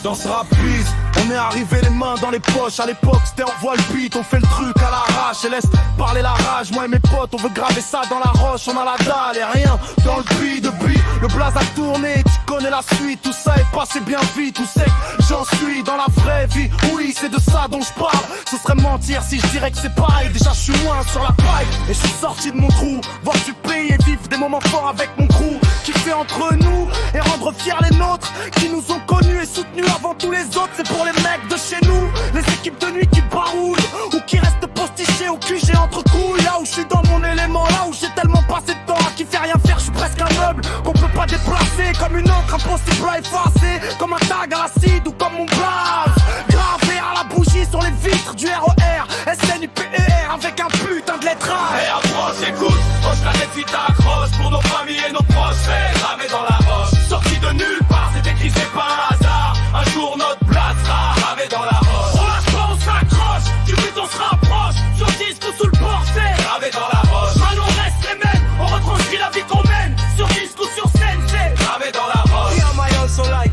Dans ce rap biz, on est arrivé les mains dans les poches. À l'époque c'était on voit le beat, on fait le truc à l'arrache et laisse parler la rage. Moi et mes potes on veut graver ça dans la roche. On a la dalle et rien dans le beat. Depuis le blaze a tourné, tu connais la suite. Tout ça est passé bien vite, où c'est que j'en suis dans la vraie vie. Oui c'est de ça dont je parle. Ce serait mentir si je dirais que c'est pareil. Déjà je suis loin sur la paille et je suis sorti de mon trou. Voir du pays et vivre des moments forts avec mon crew. Kiffer entre nous et rendre fiers les nôtres qui nous ont connus et soutenus avant tous les autres. C'est pour les mecs de chez nous, les équipes de nuit qui baroulent ou qui restent postichés au QG entre couilles. Là où je suis dans mon élément, là où j'ai tellement passé de temps à qui fait rien faire. Je suis presque un meuble qu'on peut pas déplacer, comme une encre impossible à effacer, comme un tag à l'acide ou comme mon blaze gravé à la bougie sur les vitres du RER SNUPER avec un putain de lettrage. Et approche, écoute, hoche la tête si t'accroches. Pour nos familles et nos proches, fait gravé dans la roche. Sorti de nulle part, c'est écrit, c'est pas un hasard. Un jour notre place sera gravée dans la roche. On lâche pas, on s'accroche, du but on se rapproche. Sur le disque ou sous le portrait, gravé dans la roche. Maintenant on reste les mêmes, on retranscrit la vie qu'on mène. Sur disque ou sur scène, c'est gravé dans la roche. Yeah, my also like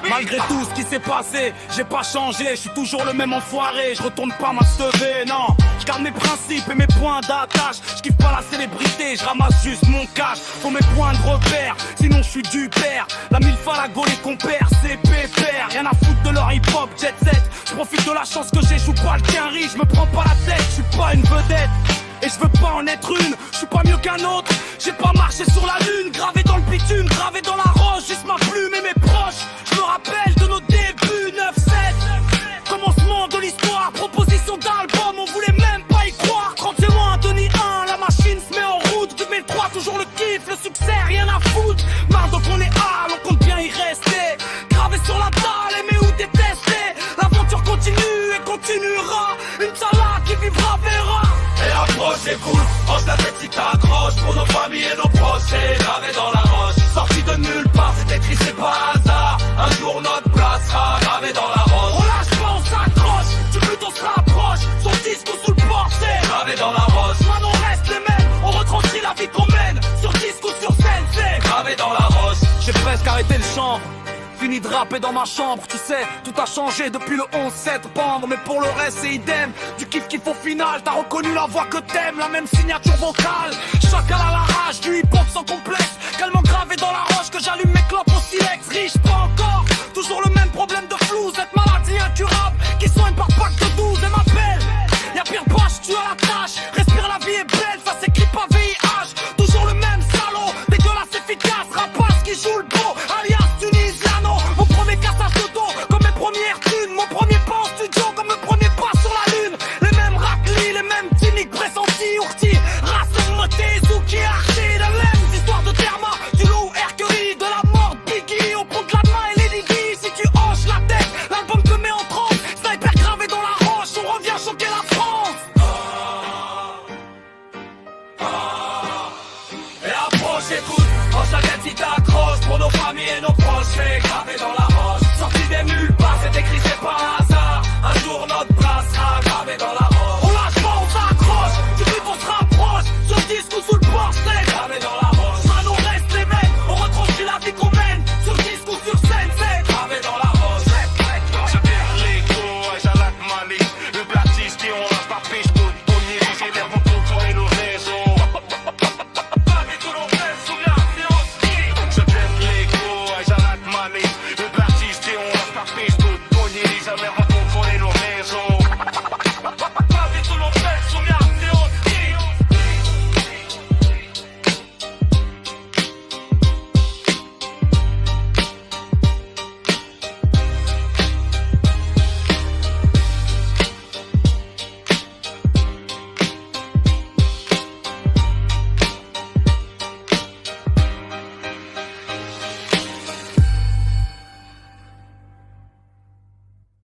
malgré tout ce qui s'est passé, j'ai pas changé, je suis toujours le même enfoiré, je retourne pas m'achever, non. Je garde mes principes et mes points d'attache, je kiffe pas la célébrité, je ramasse juste mon cash. Faut mes points de repère, sinon je suis du père. La milfa, la go, les compères, c'est pépère. Rien à foutre de leur hip-hop, jet set. Je profite de la chance que j'ai, je joue pas le quinri, je me prends pas la tête, je suis pas une vedette. Et je veux pas en être une, je suis pas mieux qu'un autre. J'ai pas marché sur la lune, gravé dans le bitume, gravé dans la roche, juste ma plume et mes proches. Je me rappelle de nos débuts, 9-7 commencement de l'histoire, proposition d'album, on voulait même pas y croire. 30 moins, Denis 1, la machine se met en route. 2003, toujours le kiff, le succès, rien à foutre. Marre donc on est hal, on compte bien y rester. Gravé sur la dalle, aimé ou détesté. L'aventure continue et continuera. Une salade qui vivra verra. Et approche, écoute, hoche la tête si t'accroches. Pour nos familles et nos proches, c'est gravé dans la roche. Sorti de nulle part, c'est écrit, c'est pas hasard. Un jour notre place sera gravée dans la roche. On lâche pas, on s'accroche, du but on se rapproche. Sur le disque ou sous le portrait, gravé dans la roche. maintenant on reste les mêmes, on retranscrit la vie qu'on mène. Sur disque ou sur scène, c'est gravé dans la roche. j'ai presque arrêté le chant. Fini de rapper dans ma chambre, tu sais, tout a changé depuis le 11-7 pendre. Mais pour le reste c'est idem, du kiff au final. T'as reconnu la voix que t'aimes, la même signature vocale. Chacal à la rage, du hip-hop sans complexe. Tellement gravé dans la roche que j'allume mes clopes au silex. Riche pas encore, toujours le même problème de flou. Cette maladie incurable, qui soigne par pack de 12 et m'appelle. Y'a pire poche, tu as la tâche. Respire, la vie est belle, ça s'écrit pas VIH. Toujours le même salaud, dégueulasse efficace. Rapace qui joue le beau, alias Tunisiano. Mon premier cassage de dos, comme mes premières thunes. Mon premier pas en studio, comme le premier pas sur la lune. Les mêmes raclis, les mêmes timiques pressentis. Ourti, race moté, Zouki, Arti. Les mêmes histoires de Therma, du loup, Hercules. De la mort de Biggie, au pont de la main et Lady Di. Si tu hoches la tête, l'album te met en transe. Sniper gravé dans la roche, on revient choquer la France. Et approche, écoute, hoche la tête si t'accroches. Pour nos familles et nos proches, c'est gravé dans la roche.